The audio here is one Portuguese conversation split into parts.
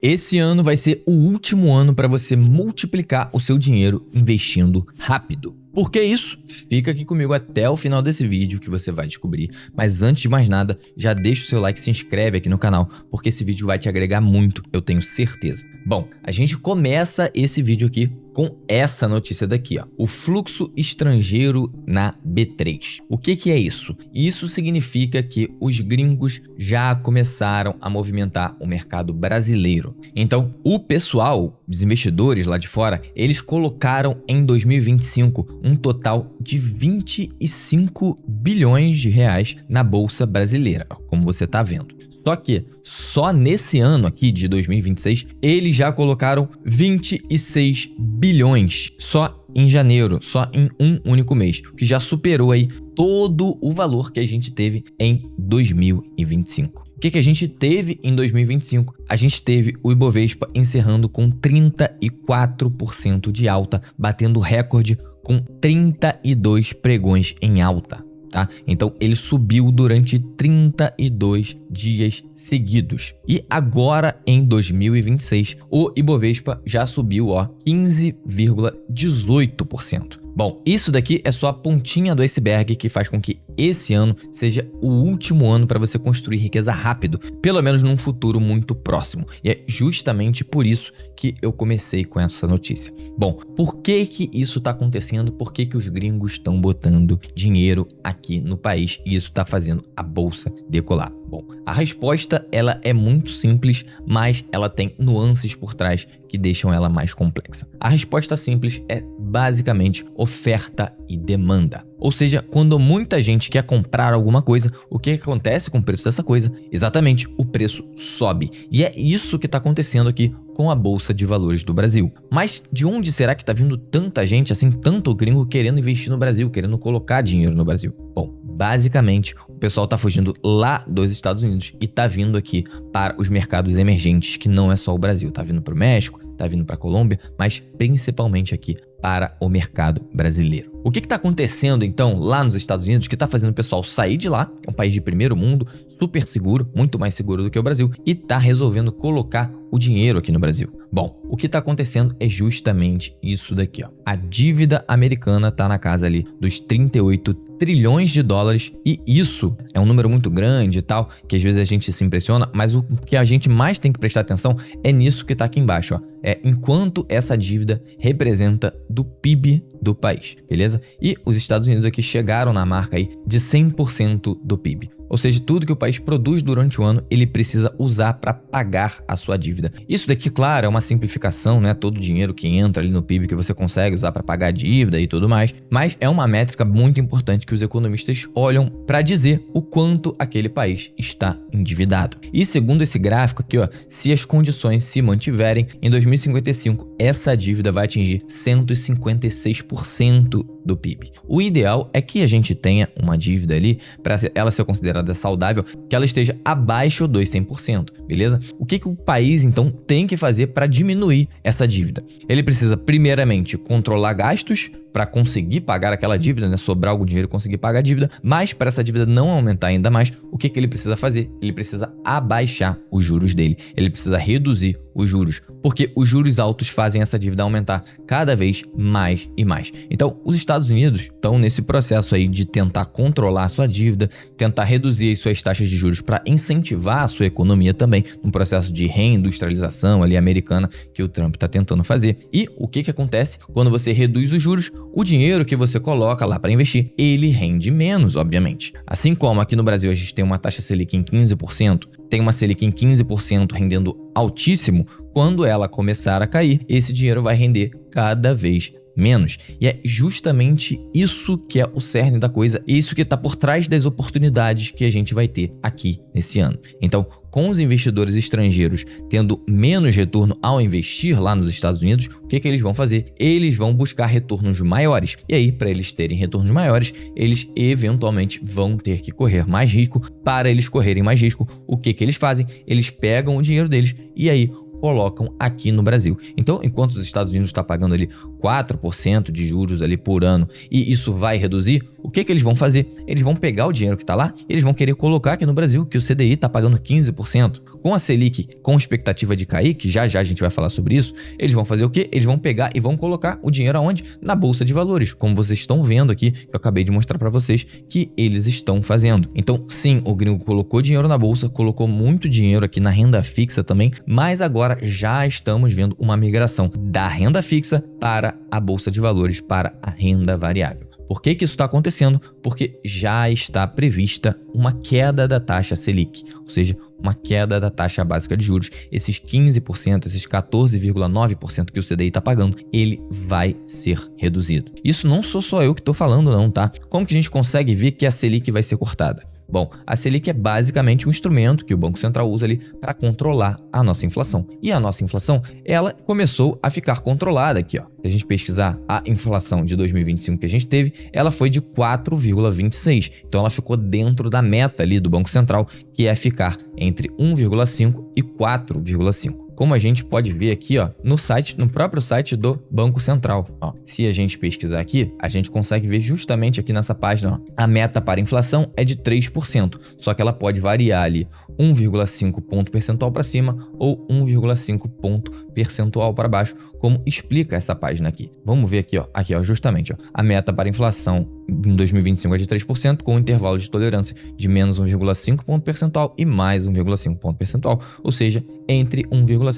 Esse ano vai ser o último ano para você multiplicar o seu dinheiro investindo rápido. Por que isso? Fica aqui comigo até o final desse vídeo que você vai descobrir. Mas antes de mais nada, já deixa o seu like e se inscreve aqui no canal, porque esse vídeo vai te agregar muito, eu tenho certeza. Bom, a gente começa esse vídeo aqui com essa notícia daqui, ó. O fluxo estrangeiro na B3. O que é isso? Isso significa que os gringos já começaram a movimentar o mercado brasileiro. Então, o pessoal, os investidores lá de fora, eles colocaram em 2025 um total de 25 bilhões de reais na bolsa brasileira, como você tá vendo. Só que só nesse ano aqui de 2026, eles já colocaram 26 bilhões só em janeiro, só em um único mês, o que já superou aí todo o valor que a gente teve em 2025. O que a gente teve em 2025? A gente teve o Ibovespa encerrando com 34% de alta, batendo recorde com 32 pregões em alta. Tá? Então ele subiu durante 32 dias seguidos. E agora em 2026, o Ibovespa já subiu 15,18%. Bom, isso daqui é só a pontinha do iceberg que faz com que esse ano seja o último ano para você construir riqueza rápido, pelo menos num futuro muito próximo. E é justamente por isso que eu comecei com essa notícia. Bom, por que isso está acontecendo? Por que os gringos estão botando dinheiro aqui no país e isso está fazendo a bolsa decolar? Bom, a resposta ela é muito simples, mas ela tem nuances por trás que deixam ela mais complexa. A resposta simples é basicamente oferta e demanda. Ou seja, quando muita gente quer comprar alguma coisa, o que acontece com o preço dessa coisa? Exatamente, o preço sobe. E é isso que está acontecendo aqui com a Bolsa de Valores do Brasil. Mas de onde será que está vindo tanta gente, assim, tanto gringo querendo investir no Brasil, querendo colocar dinheiro no Brasil? Bom, basicamente, o pessoal está fugindo lá dos Estados Unidos e está vindo aqui para os mercados emergentes, que não é só o Brasil. Está vindo para o México, está vindo para a Colômbia, mas principalmente aqui para o mercado brasileiro. O que está acontecendo então lá nos Estados Unidos que está fazendo o pessoal sair de lá, que é um país de primeiro mundo, super seguro, muito mais seguro do que o Brasil, e está resolvendo colocar o dinheiro aqui no Brasil? Bom, o que está acontecendo é justamente isso daqui, ó. A dívida americana está na casa ali dos 38 trilhões de dólares e isso é um número muito grande e tal, que às vezes a gente se impressiona, mas o que a gente mais tem que prestar atenção é nisso que está aqui embaixo, ó. É enquanto essa dívida representa do PIB do país, beleza? E os Estados Unidos aqui chegaram na marca aí de 100% do PIB. Ou seja, tudo que o país produz durante o ano, ele precisa usar para pagar a sua dívida. Isso daqui, claro, é uma simplificação, né? Todo o dinheiro que entra ali no PIB que você consegue usar para pagar a dívida e tudo mais. Mas é uma métrica muito importante que os economistas olham para dizer o quanto aquele país está endividado. E segundo esse gráfico aqui, ó, se as condições se mantiverem, em 2055 essa dívida vai atingir 156% do PIB. O ideal é que a gente tenha uma dívida ali, para ela ser considerada saudável, que ela esteja abaixo dos 100%, beleza? O que o país, então, tem que fazer para diminuir essa dívida? Ele precisa, primeiramente, controlar gastos para conseguir pagar aquela dívida, né? Sobrar algum dinheiro e conseguir pagar a dívida, mas para essa dívida não aumentar ainda mais, o que ele precisa fazer? Ele precisa abaixar os juros dele, ele precisa reduzir os juros, porque os juros altos fazem essa dívida aumentar cada vez mais e mais. Então, os Estados Unidos estão nesse processo aí de tentar controlar a sua dívida, tentar reduzir as suas taxas de juros para incentivar a sua economia também, num processo de reindustrialização ali americana que o Trump está tentando fazer. E o que acontece quando você reduz os juros? O dinheiro que você coloca lá para investir, ele rende menos, obviamente. Assim como aqui no Brasil a gente tem uma taxa Selic em 15%, tem uma Selic em 15% rendendo altíssimo, quando ela começar a cair, esse dinheiro vai render cada vez menos. E é justamente isso que é o cerne da coisa, isso que está por trás das oportunidades que a gente vai ter aqui nesse ano. Então, com os investidores estrangeiros tendo menos retorno ao investir lá nos Estados Unidos, o que eles vão fazer? Eles vão buscar retornos maiores. E aí, para eles terem retornos maiores, eles eventualmente vão ter que correr mais risco. Para eles correrem mais risco, o que eles fazem? Eles pegam o dinheiro deles e aí colocam aqui no Brasil. Então, enquanto os Estados Unidos está pagando ali 4% de juros ali por ano e isso vai reduzir, o que eles vão fazer? Eles vão pegar o dinheiro que está lá, eles vão querer colocar aqui no Brasil, que o CDI está pagando 15%. Com a Selic com expectativa de cair, que já a gente vai falar sobre isso, eles vão fazer o quê? Eles vão pegar e vão colocar o dinheiro aonde? Na Bolsa de Valores, como vocês estão vendo aqui, que eu acabei de mostrar para vocês que eles estão fazendo. Então, sim, o gringo colocou dinheiro na Bolsa, colocou muito dinheiro aqui na renda fixa também, mas agora já estamos vendo uma migração da renda fixa para a Bolsa de Valores, para a renda variável. Por que isso está acontecendo? Porque já está prevista uma queda da taxa Selic, ou seja, uma queda da taxa básica de juros. Esses 15%, esses 14,9% que o CDI está pagando, ele vai ser reduzido. Isso não sou só eu que estou falando não, tá? Como que a gente consegue ver que a Selic vai ser cortada? Bom, a Selic é basicamente um instrumento que o Banco Central usa ali para controlar a nossa inflação. E a nossa inflação, ela começou a ficar controlada aqui, ó. Se a gente pesquisar a inflação de 2025 que a gente teve, ela foi de 4,26. Então ela ficou dentro da meta ali do Banco Central, que é ficar entre 1,5 e 4,5. Como a gente pode ver aqui, ó, no próprio site do Banco Central. Ó, se a gente pesquisar aqui, a gente consegue ver justamente aqui nessa página, ó, a meta para a inflação é de 3%, só que ela pode variar ali 1,5 ponto percentual para cima ou 1,5 ponto percentual para baixo, como explica essa página aqui. Vamos ver aqui, ó, justamente, ó, a meta para a inflação em 2025 é de 3%, com um intervalo de tolerância de menos 1,5 ponto percentual e mais 1,5 ponto percentual, ou seja, entre 1,5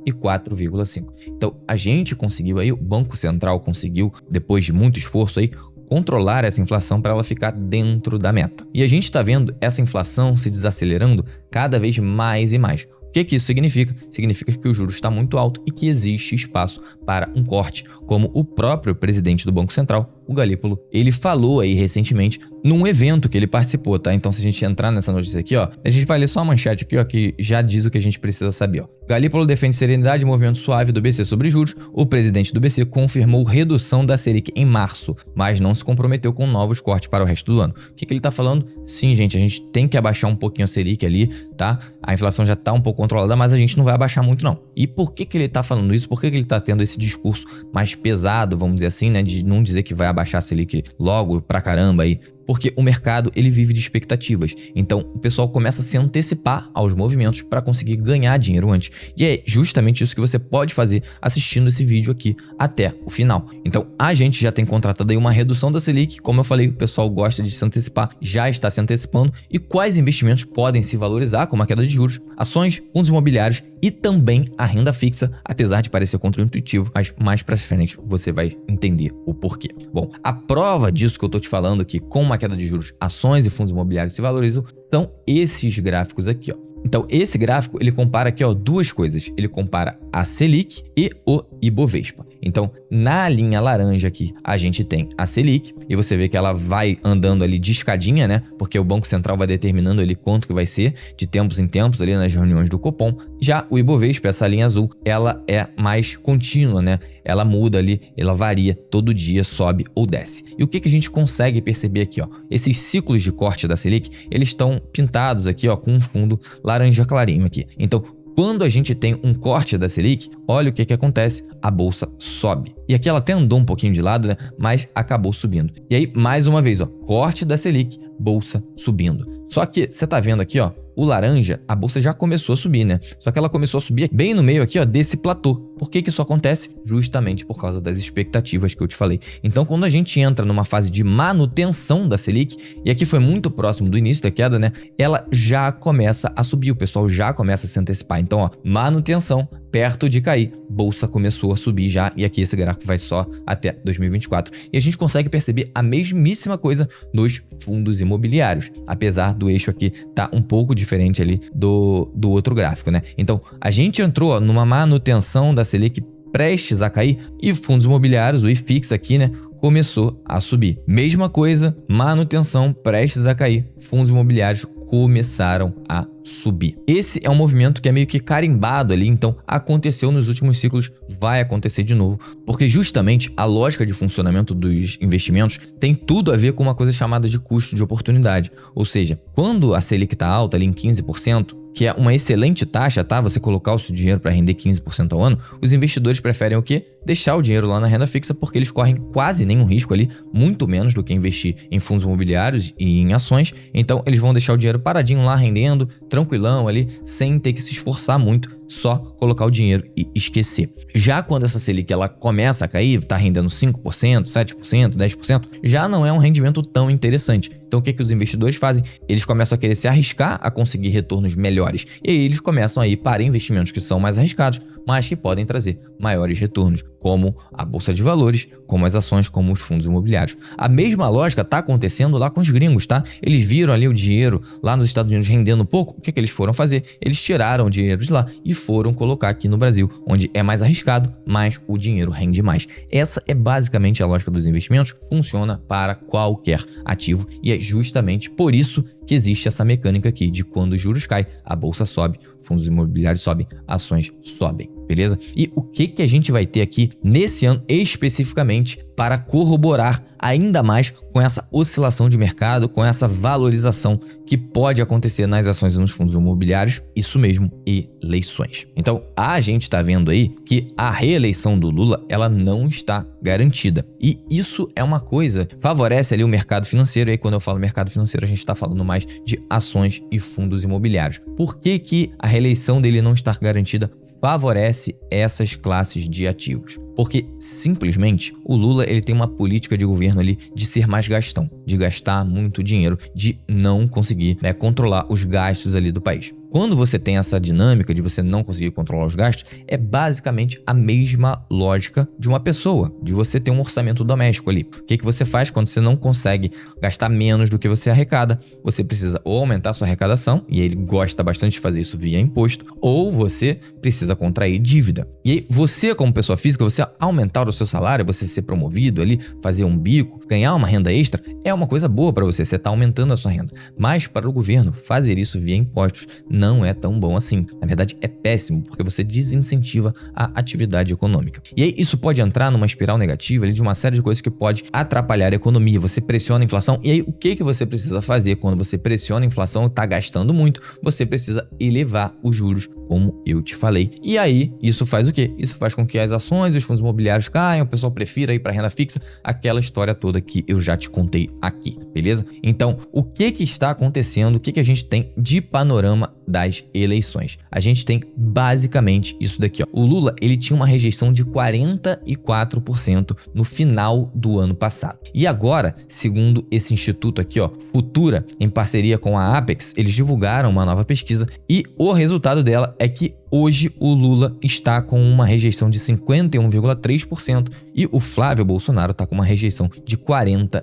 e 4,5. Então, a gente conseguiu aí, o Banco Central conseguiu, depois de muito esforço aí, controlar essa inflação para ela ficar dentro da meta. E a gente está vendo essa inflação se desacelerando cada vez mais e mais. O que isso significa? Significa que o juros está muito alto e que existe espaço para um corte, como o próprio presidente do Banco Central, o Galípolo, ele falou aí recentemente num evento que ele participou, tá? Então, se a gente entrar nessa notícia aqui, ó, a gente vai ler só a manchete aqui, ó, que já diz o que a gente precisa saber, ó. Galípolo defende serenidade e movimento suave do BC sobre juros. O presidente do BC confirmou redução da Selic em março, mas não se comprometeu com novos cortes para o resto do ano. O que ele tá falando? Sim, gente, a gente tem que abaixar um pouquinho a Selic ali, tá? A inflação já tá um pouco controlada, mas a gente não vai abaixar muito, não. E por que ele tá falando isso? Por que ele tá tendo esse discurso mais pesado, vamos dizer assim, né? De não dizer que vai abaixar a Selic logo pra caramba aí. Porque o mercado, ele vive de expectativas. Então, o pessoal começa a se antecipar aos movimentos para conseguir ganhar dinheiro antes. E é justamente isso que você pode fazer assistindo esse vídeo aqui até o final. Então, a gente já tem contratado aí uma redução da Selic. Como eu falei, o pessoal gosta de se antecipar, já está se antecipando. E quais investimentos podem se valorizar, como a queda de juros, ações, fundos imobiliários e também a renda fixa, apesar de parecer contraintuitivo, mas mais pra frente você vai entender o porquê. Bom, a prova disso que eu tô te falando aqui, com uma queda de juros, ações e fundos imobiliários se valorizam, são esses gráficos aqui, ó. Então, esse gráfico, ele compara aqui, ó, duas coisas. Ele compara a Selic e o Ibovespa. Então, na linha laranja aqui, a gente tem a Selic, e você vê que ela vai andando ali de escadinha, né? Porque o Banco Central vai determinando ali quanto que vai ser, de tempos em tempos, ali nas reuniões do Copom. Já o Ibovespa, essa linha azul, ela é mais contínua, né? Ela muda ali, ela varia, todo dia sobe ou desce. E o que a gente consegue perceber aqui, ó? Esses ciclos de corte da Selic, eles estão pintados aqui, ó, com um fundo laranja clarinho aqui. Então, quando a gente tem um corte da Selic, olha o que acontece, a bolsa sobe. E aqui ela até andou um pouquinho de lado, né? Mas acabou subindo. E aí, mais uma vez, ó, corte da Selic, bolsa subindo. Só que você tá vendo aqui, ó, o laranja, a bolsa já começou a subir, né? Só que ela começou a subir bem no meio aqui, ó, desse platô. Por que isso acontece? Justamente por causa das expectativas que eu te falei. Então, quando a gente entra numa fase de manutenção da Selic, e aqui foi muito próximo do início da queda, né? Ela já começa a subir, o pessoal já começa a se antecipar. Então, ó, manutenção, perto de cair, bolsa começou a subir já, e aqui esse gráfico vai só até 2024. E a gente consegue perceber a mesmíssima coisa nos fundos imobiliários, apesar do eixo aqui tá um pouco diferente ali do outro gráfico, né? Então, a gente entrou numa manutenção da Selic prestes a cair e fundos imobiliários, o IFIX aqui, né, começou a subir. Mesma coisa, manutenção prestes a cair, fundos imobiliários começaram a subir. Esse é um movimento que é meio que carimbado ali, então aconteceu nos últimos ciclos, vai acontecer de novo, porque justamente a lógica de funcionamento dos investimentos tem tudo a ver com uma coisa chamada de custo de oportunidade. Ou seja, quando a Selic está alta ali em 15%, que é uma excelente taxa, tá? Você colocar o seu dinheiro para render 15% ao ano, os investidores preferem o quê? Deixar o dinheiro lá na renda fixa, porque eles correm quase nenhum risco ali, muito menos do que investir em fundos imobiliários e em ações. Então eles vão deixar o dinheiro paradinho lá, rendendo, tranquilão ali, sem ter que se esforçar muito, só colocar o dinheiro e esquecer. Já quando essa Selic ela começa a cair, tá rendendo 5%, 7%, 10%, já não é um rendimento tão interessante. Então o que os investidores fazem? Eles começam a querer se arriscar a conseguir retornos melhores. E aí eles começam a ir para investimentos que são mais arriscados, mas que podem trazer maiores retornos, como a bolsa de valores, como as ações, como os fundos imobiliários. A mesma lógica está acontecendo lá com os gringos, tá? Eles viram ali o dinheiro lá nos Estados Unidos rendendo pouco, o que eles foram fazer? Eles tiraram o dinheiro de lá e foram colocar aqui no Brasil, onde é mais arriscado, mas o dinheiro rende mais. Essa é basicamente a lógica dos investimentos, funciona para qualquer ativo e é justamente por isso que existe essa mecânica aqui de quando os juros caem, a bolsa sobe, fundos imobiliários sobem, ações sobem, beleza? E o que a gente vai ter aqui nesse ano especificamente para corroborar ainda mais com essa oscilação de mercado, com essa valorização que pode acontecer nas ações e nos fundos imobiliários, isso mesmo, eleições. Então, a gente está vendo aí que a reeleição do Lula, ela não está garantida. E isso é uma coisa, favorece ali o mercado financeiro, e aí quando eu falo mercado financeiro, a gente está falando mais de ações e fundos imobiliários. Por que a reeleição dele não está garantida favorece essas classes de ativos? Porque simplesmente o Lula ele tem uma política de governo ali de ser mais gastão, de gastar muito dinheiro, de não conseguir controlar os gastos ali do país. Quando você tem essa dinâmica de você não conseguir controlar os gastos, é basicamente a mesma lógica de uma pessoa, de você ter um orçamento doméstico ali. O que você faz quando você não consegue gastar menos do que você arrecada? Você precisa ou aumentar sua arrecadação, e ele gosta bastante de fazer isso via imposto, ou você precisa contrair dívida. E aí você, como pessoa física, você aumentar o seu salário, você ser promovido ali, fazer um bico, ganhar uma renda extra, é uma coisa boa para você está aumentando a sua renda. Mas para o governo, fazer isso via impostos não é tão bom assim. Na verdade, é péssimo, porque você desincentiva a atividade econômica. E aí isso pode entrar numa espiral negativa ali, de uma série de coisas que pode atrapalhar a economia. Você pressiona a inflação, e aí o que você precisa fazer quando você pressiona a inflação e está gastando muito? Você precisa elevar os juros, como eu te falei. E aí, isso faz o quê? Isso faz com que as ações e os fundos imobiliários caiam, o pessoal prefira ir para renda fixa, aquela história toda que eu já te contei aqui, beleza? Então, o que está acontecendo? O que a gente tem de panorama das eleições? A gente tem basicamente isso daqui, ó. O Lula, ele tinha uma rejeição de 44% no final do ano passado. E agora, segundo esse instituto aqui, ó, Futura, em parceria com a Apex, eles divulgaram uma nova pesquisa e o resultado dela é que hoje o Lula está com uma rejeição de 51,3% e o Flávio Bolsonaro está com uma rejeição de 43%.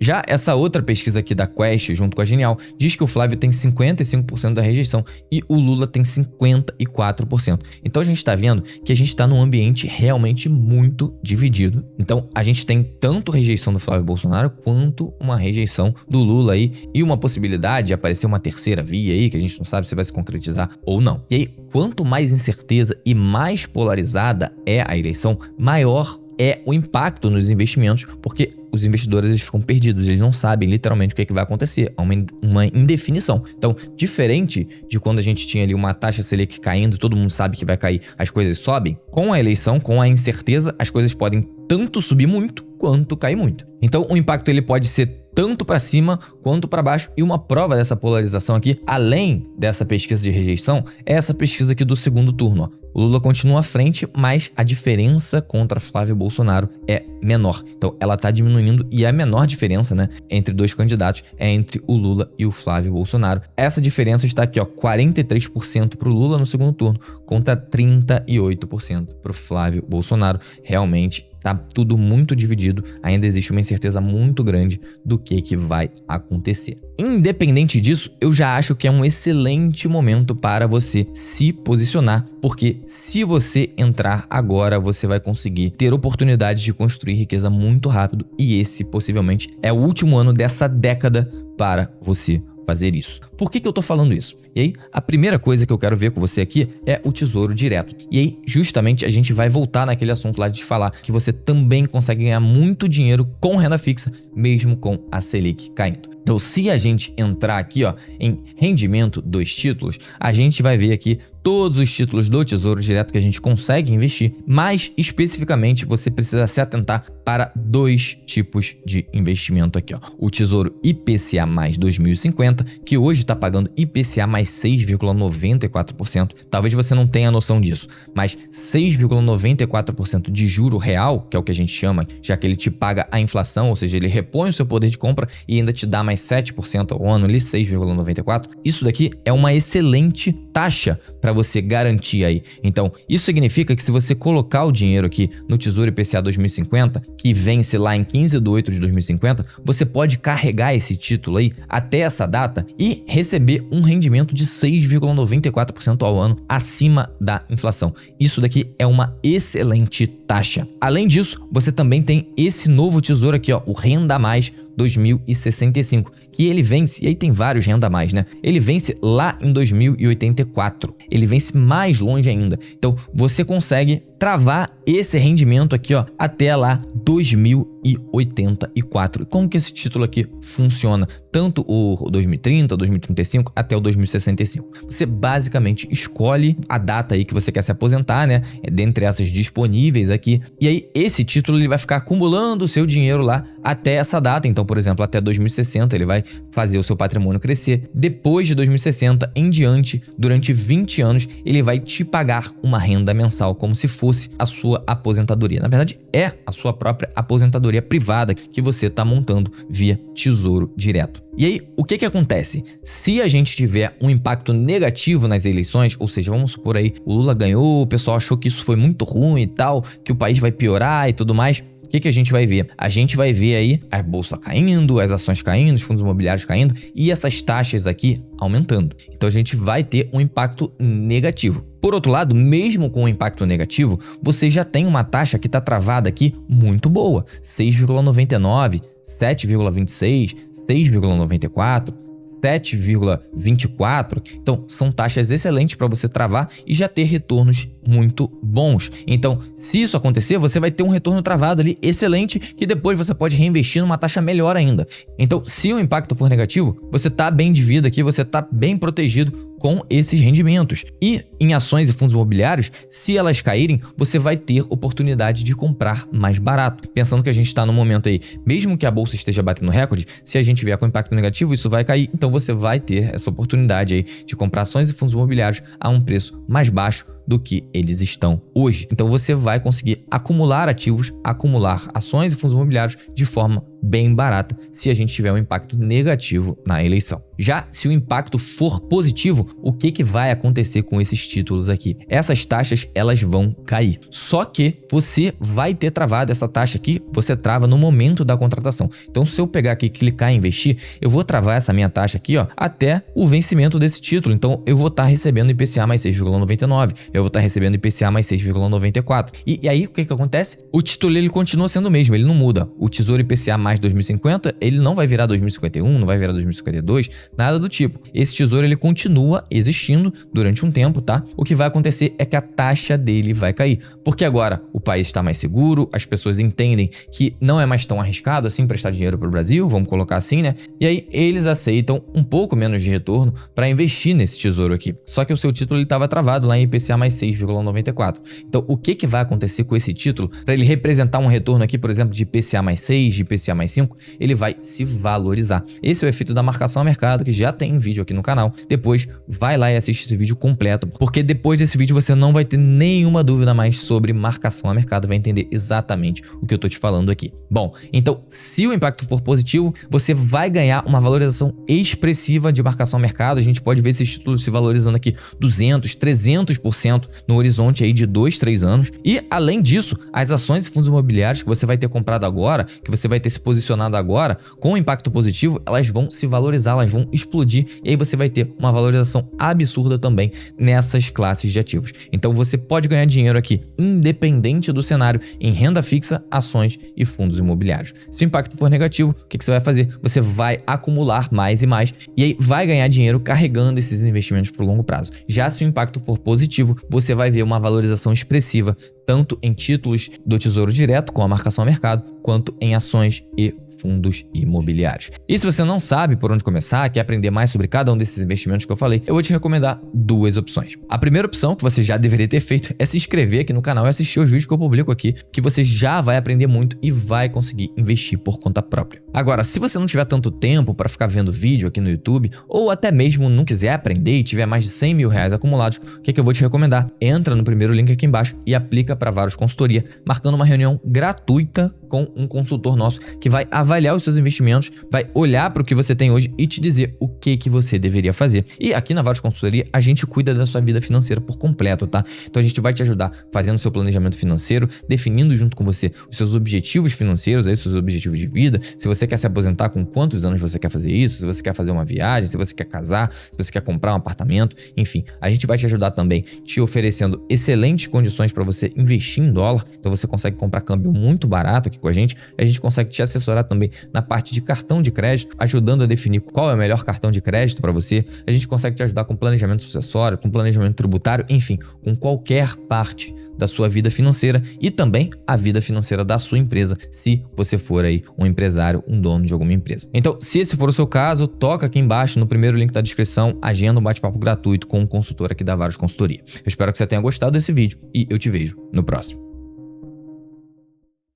Já essa outra pesquisa aqui da Quest, junto com a Genial, diz que o Flávio tem 55% da rejeição e o Lula tem 54%. Então a gente está vendo que a gente está num ambiente realmente muito dividido. Então a gente tem tanto rejeição do Flávio Bolsonaro quanto uma rejeição do Lula aí e uma possibilidade de aparecer uma terceira via aí, que a gente não sabe se vai se concretizar ou não. E aí, quanto mais incerteza e mais polarizada é a eleição, maior é o impacto nos investimentos, porque os investidores eles ficam perdidos, eles não sabem literalmente o que vai acontecer, há uma indefinição. Então, diferente de quando a gente tinha ali uma taxa Selic caindo, todo mundo sabe que vai cair, as coisas sobem, com a eleição, com a incerteza, as coisas podem tanto subir muito quanto cair muito. Então, o impacto ele pode ser tanto para cima quanto para baixo, e uma prova dessa polarização aqui, além dessa pesquisa de rejeição, é essa pesquisa aqui do segundo turno, ó. O Lula continua à frente, mas a diferença contra Flávio Bolsonaro é menor. Então, ela está diminuindo e a menor diferença, entre dois candidatos é entre o Lula e o Flávio Bolsonaro. Essa diferença está aqui, ó, 43% para o Lula no segundo turno contra 38% para o Flávio Bolsonaro. Realmente tá tudo muito dividido, ainda existe uma incerteza muito grande do que vai acontecer. Independente disso, eu já acho que é um excelente momento para você se posicionar, porque se você entrar agora, você vai conseguir ter oportunidades de construir riqueza muito rápido, e esse possivelmente é o último ano dessa década para você fazer isso. Por que eu tô falando isso? E aí, a primeira coisa que eu quero ver com você aqui é o Tesouro Direto. E aí, justamente, a gente vai voltar naquele assunto lá de falar que você também consegue ganhar muito dinheiro com renda fixa, mesmo com a Selic caindo. Então, se a gente entrar aqui, ó, em rendimento dos títulos, a gente vai ver aqui todos os títulos do Tesouro Direto que a gente consegue investir, mas especificamente você precisa se atentar para dois tipos de investimento aqui, ó. O Tesouro IPCA mais 2050, que hoje está pagando IPCA mais 6,94%. Talvez você não tenha noção disso, mas 6,94% de juro real, que é o que a gente chama, já que ele te paga a inflação, ou seja, ele repõe o seu poder de compra e ainda te dá mais 7% ao ano, ali 6,94%. Isso daqui é uma excelente taxa para você garantir aí. Então, isso significa que se você colocar o dinheiro aqui no Tesouro IPCA 2050, que vence lá em 15/8 de 2050, você pode carregar esse título aí até essa data e receber um rendimento de 6,94% ao ano acima da inflação. Isso daqui é uma excelente taxa. Além disso, você também tem esse novo tesouro aqui, ó, o Renda Mais 2065, que ele vence, e aí tem vários Renda Mais, né? Ele vence lá em 2084. Ele vence mais longe ainda. Então, você consegue travar esse rendimento aqui, ó, até lá 2084. E como que esse título aqui funciona? Tanto o 2030, 2035 até o 2065. Você basicamente escolhe a data aí que você quer se aposentar, né? Dentre essas disponíveis aqui. E aí esse título ele vai ficar acumulando o seu dinheiro lá até essa data. Então, por exemplo, até 2060 ele vai fazer o seu patrimônio crescer. Depois de 2060 em diante, durante 20 anos, ele vai te pagar uma renda mensal como se fosse a sua aposentadoria. Na verdade, é a sua própria aposentadoria privada que você está montando via Tesouro Direto. E aí, o que acontece? Se a gente tiver um impacto negativo nas eleições, ou seja, vamos supor aí, o Lula ganhou, o pessoal achou que isso foi muito ruim e tal, que o país vai piorar e tudo mais, o que a gente vai ver? A gente vai ver aí a bolsa caindo, as ações caindo, os fundos imobiliários caindo e essas taxas aqui aumentando. Então a gente vai ter um impacto negativo. Por outro lado, mesmo com o impacto negativo, você já tem uma taxa que está travada aqui muito boa. 6,99, 7,26, 6,94... 7,24, então são taxas excelentes para você travar e já ter retornos muito bons. Então, se isso acontecer, você vai ter um retorno travado ali excelente que depois você pode reinvestir numa taxa melhor ainda. Então, se o impacto for negativo, você tá bem de vida aqui, você tá bem protegido com esses rendimentos. E em ações e fundos imobiliários, se elas caírem, você vai ter oportunidade de comprar mais barato. Pensando que a gente está no momento aí, mesmo que a bolsa esteja batendo recorde, se a gente vier com impacto negativo, isso vai cair. Então você vai ter essa oportunidade aí de comprar ações e fundos imobiliários a um preço mais baixo do que eles estão hoje. Então você vai conseguir acumular ativos, acumular ações e fundos imobiliários de forma bem barata se a gente tiver um impacto negativo na eleição. Já se o impacto for positivo, o que vai acontecer com esses títulos aqui? Essas taxas, elas vão cair. Só que você vai ter travado essa taxa aqui, você trava no momento da contratação. Então, se eu pegar aqui e clicar em investir, eu vou travar essa minha taxa aqui, ó, até o vencimento desse título. Então, eu vou estar recebendo IPCA mais 6,99, eu vou estar recebendo IPCA mais 6,94. E aí, o que acontece? O título, ele continua sendo o mesmo, ele não muda. O Tesouro IPCA mais 2050, ele não vai virar 2051, não vai virar 2052, nada do tipo. Esse tesouro ele continua existindo durante um tempo, tá? O que vai acontecer é que a taxa dele vai cair, porque agora o país está mais seguro, as pessoas entendem que não é mais tão arriscado assim prestar dinheiro para o Brasil, vamos colocar assim, né? E aí eles aceitam um pouco menos de retorno para investir nesse tesouro aqui. Só que o seu título estava travado lá em IPCA mais 6,94. Então o que vai acontecer com esse título para ele representar um retorno aqui, por exemplo, de IPCA mais 6, de IPCA mais 5, ele vai se valorizar. Esse é o efeito da marcação a mercado, que já tem vídeo aqui no canal. Depois vai lá e assiste esse vídeo completo, porque depois desse vídeo você não vai ter nenhuma dúvida mais sobre marcação a mercado, vai entender exatamente o que eu tô te falando aqui. Bom, então se o impacto for positivo, você vai ganhar uma valorização expressiva de marcação a mercado. A gente pode ver esses títulos se valorizando aqui 200, 300% crescimento no horizonte aí de 2, 3 anos. E, além disso, as ações e fundos imobiliários que você vai ter comprado agora, que você vai ter se posicionado agora, com impacto positivo, elas vão se valorizar, elas vão explodir, e aí você vai ter uma valorização absurda também nessas classes de ativos. Então você pode ganhar dinheiro aqui, independente do cenário, em renda fixa, ações e fundos imobiliários. Se o impacto for negativo, o que você vai fazer? Você vai acumular mais e mais, e aí vai ganhar dinheiro carregando esses investimentos para o longo prazo. Já se o impacto for positivo, você vai ver uma valorização expressiva tanto em títulos do Tesouro Direto, com a marcação a mercado, quanto em ações e fundos imobiliários. E se você não sabe por onde começar, quer aprender mais sobre cada um desses investimentos que eu falei, eu vou te recomendar duas opções. A primeira opção, que você já deveria ter feito, é se inscrever aqui no canal e assistir os vídeos que eu publico aqui, que você já vai aprender muito e vai conseguir investir por conta própria. Agora, se você não tiver tanto tempo para ficar vendo vídeo aqui no YouTube, ou até mesmo não quiser aprender e tiver mais de 100 mil reais acumulados, o que eu vou te recomendar? Entra no primeiro link aqui embaixo e aplica para Varus Consultoria, marcando uma reunião gratuita com um consultor nosso que vai avaliar os seus investimentos, vai olhar para o que você tem hoje e te dizer o que você deveria fazer. E aqui na Varus Consultoria a gente cuida da sua vida financeira por completo, tá? Então a gente vai te ajudar fazendo o seu planejamento financeiro, definindo junto com você os seus objetivos financeiros, aí, os seus objetivos de vida. Se você quer se aposentar, com quantos anos você quer fazer isso, se você quer fazer uma viagem, se você quer casar, se você quer comprar um apartamento, enfim, a gente vai te ajudar também te oferecendo excelentes condições para você investir em dólar. Então você consegue comprar câmbio muito barato aqui com a gente consegue te assessorar também na parte de cartão de crédito, ajudando a definir qual é o melhor cartão de crédito para você. A gente consegue te ajudar com planejamento sucessório, com planejamento tributário, enfim, com qualquer parte da sua vida financeira e também a vida financeira da sua empresa, se você for aí um empresário, um dono de alguma empresa. Então, se esse for o seu caso, toca aqui embaixo no primeiro link da descrição, agenda um bate-papo gratuito com um consultor aqui da Varus Consultoria. Eu espero que você tenha gostado desse vídeo e eu te vejo no próximo.